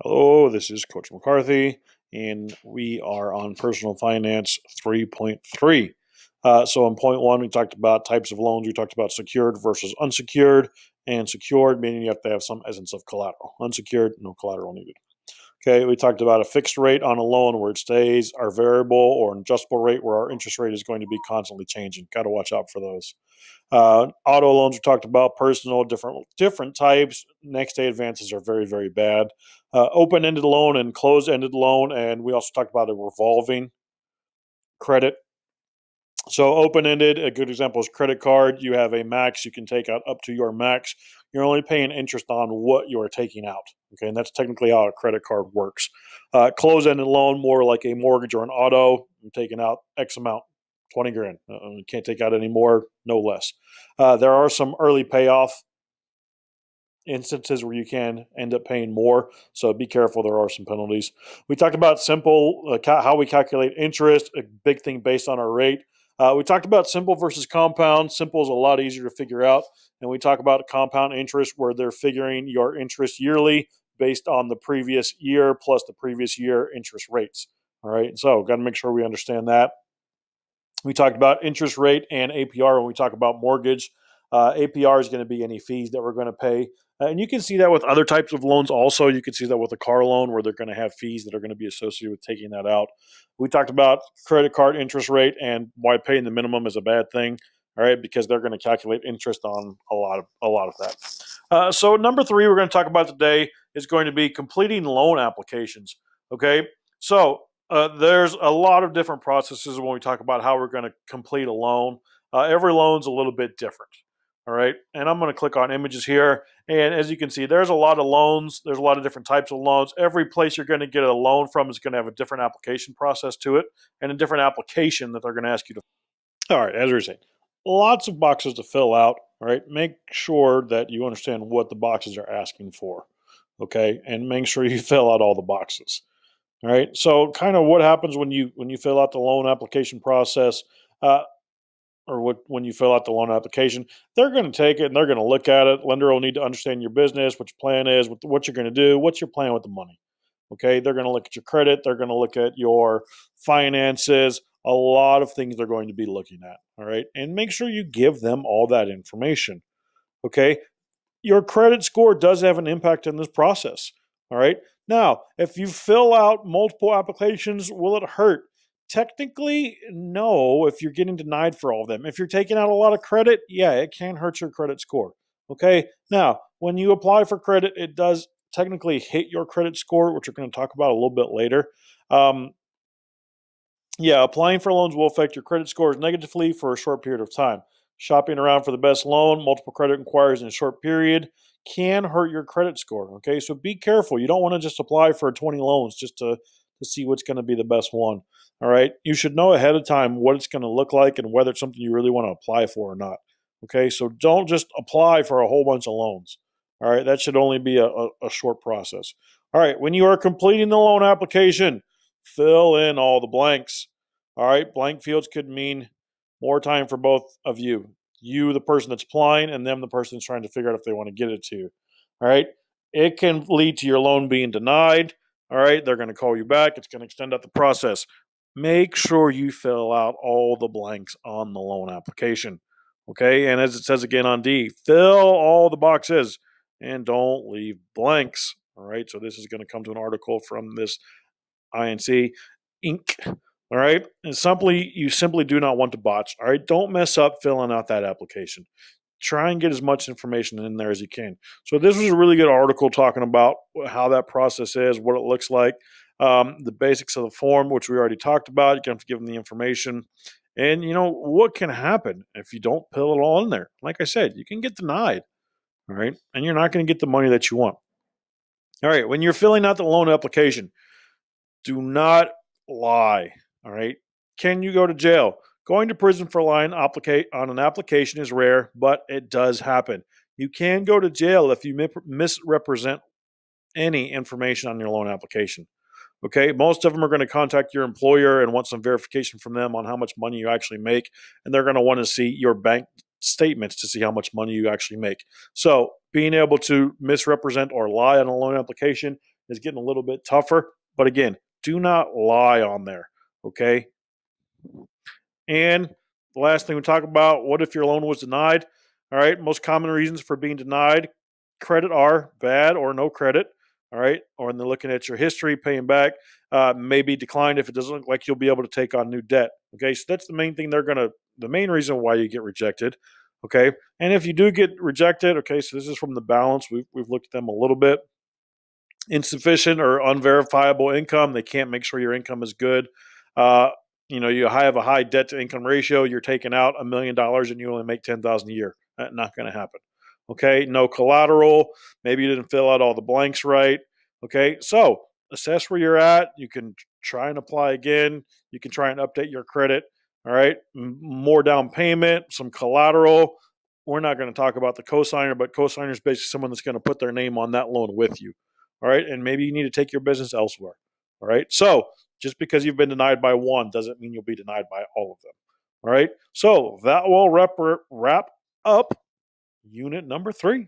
Hello, this is Coach McCarthy, and we are on Personal Finance 3.3. So, in point one, we talked about types of loans. We talked about secured versus unsecured, and secured meaning you have to have some essence of collateral. Unsecured, no collateral needed. Okay, we talked about a fixed rate on a loan where it stays, our variable or an adjustable rate where our interest rate is going to be constantly changing. Got to watch out for those. Auto loans we talked about, personal, different types. Next day advances are very, very bad. Open-ended loan and closed-ended loan, and we also talked about a revolving credit. So open-ended, a good example is credit card. You have a max, you can take out up to your max. You're only paying interest on what you are taking out. Okay, and that's technically how a credit card works. Closed-ended loan, more like a mortgage or an auto. You're taking out X amount, 20 grand. You can't take out any more, no less. There are some early payoff instances where you can end up paying more. So be careful. There are some penalties. We talked about simple, how we calculate interest, a big thing based on our rate. We talked about simple versus compound. Simple is a lot easier to figure out. And we talk about compound interest where they're figuring your interest yearly based on the previous year plus the previous year interest rates. All right. So got to make sure we understand that. We talked about interest rate and APR when we talk about mortgage. APR is going to be any fees that we're going to pay. And you can see that with other types of loans also. You can see that with a car loan where they're going to have fees that are going to be associated with taking that out. We talked about credit card interest rate and why paying the minimum is a bad thing. All right, because they're going to calculate interest on a lot of that. So number three we're going to talk about today is going to be completing loan applications. Okay, so there's a lot of different processes when we talk about how we're going to complete a loan. Every loan's a little bit different. All right. And I'm going to click on images here. And as you can see, there's a lot of loans. There's a lot of different types of loans. Every place you're going to get a loan from is going to have a different application process to it and a different application that they're going to ask you to. All right. As we were saying, lots of boxes to fill out. All right. Make sure that you understand what the boxes are asking for. Okay. And make sure you fill out all the boxes. All right. So, kind of what happens when you fill out the loan application process, when you fill out the loan application, they're going to take it and they're going to look at it. Lender will need to understand your business, what your plan is, what you're going to do, what's your plan with the money. Okay. They're going to look at your credit. They're going to look at your finances. A lot of things they're going to be looking at. All right. And make sure you give them all that information. Okay. Your credit score does have an impact in this process. All right. Now, if you fill out multiple applications, will it hurt? Technically, no, if you're getting denied for all of them. If you're taking out a lot of credit, yeah, it can hurt your credit score. Okay. Now, when you apply for credit, it does technically hit your credit score, which we're going to talk about a little bit later. Yeah, applying for loans will affect your credit scores negatively for a short period of time. Shopping around for the best loan, multiple credit inquiries in a short period can hurt your credit score. Okay, so be careful. You don't want to just apply for 20 loans just to see what's going to be the best one. All right, you should know ahead of time what it's going to look like and whether it's something you really want to apply for or not. Okay, so don't just apply for a whole bunch of loans. All right, that should only be a short process. All right, when you are completing the loan application, fill in all the blanks. All right, blank fields could mean more time for both of you. You, the person that's applying, and them, the person that's trying to figure out if they want to get it to you. All right, it can lead to your loan being denied. All right, they're going to call you back. It's going to extend out the process. Make sure you fill out all the blanks on the loan application. Okay, and as it says again on D, fill all the boxes and don't leave blanks. All right, so this is going to come to an article from this INC Inc. All right, and you simply do not want to botch. All right, don't mess up filling out that application. Try and get as much information in there as you can. So this was a really good article talking about how that process is, what it looks like, the basics of the form, which we already talked about. You can have to give them the information, and what can happen if you don't fill it all in there. Like I said, you can get denied. All right, and you're not going to get the money that you want. All right, when you're filling out the loan application, do not lie. All right. Can you go to jail? Going to prison for lying on an application is rare, but it does happen. You can go to jail if you misrepresent any information on your loan application. Okay. Most of them are going to contact your employer and want some verification from them on how much money you actually make. And they're going to want to see your bank statements to see how much money you actually make. So being able to misrepresent or lie on a loan application is getting a little bit tougher. But again, do not lie on there. Okay. And the last thing we talk about, what if your loan was denied? All right. Most common reasons for being denied credit are bad or no credit. All right. Or they're looking at your history, paying back, maybe declined if it doesn't look like you'll be able to take on new debt. Okay. So that's the main thing the main reason why you get rejected. Okay. And if you do get rejected, okay, so this is from the balance. We've looked at them a little bit. Insufficient or unverifiable income. They can't make sure your income is good. Uh, you have a high debt to income ratio. You're taking out $1 million and you only make $10,000 a year. That's not going to happen. Okay. No collateral. Maybe you didn't fill out all the blanks right. Okay. So assess where you're at. You can try and apply again. You can try and update your credit. All right. More down payment, some collateral. We're not going to talk about the cosigner, but cosigner is basically someone that's going to put their name on that loan with you. All right. And maybe you need to take your business elsewhere. All right. So just because you've been denied by one doesn't mean you'll be denied by all of them. All right. So that will wrap up unit number 3.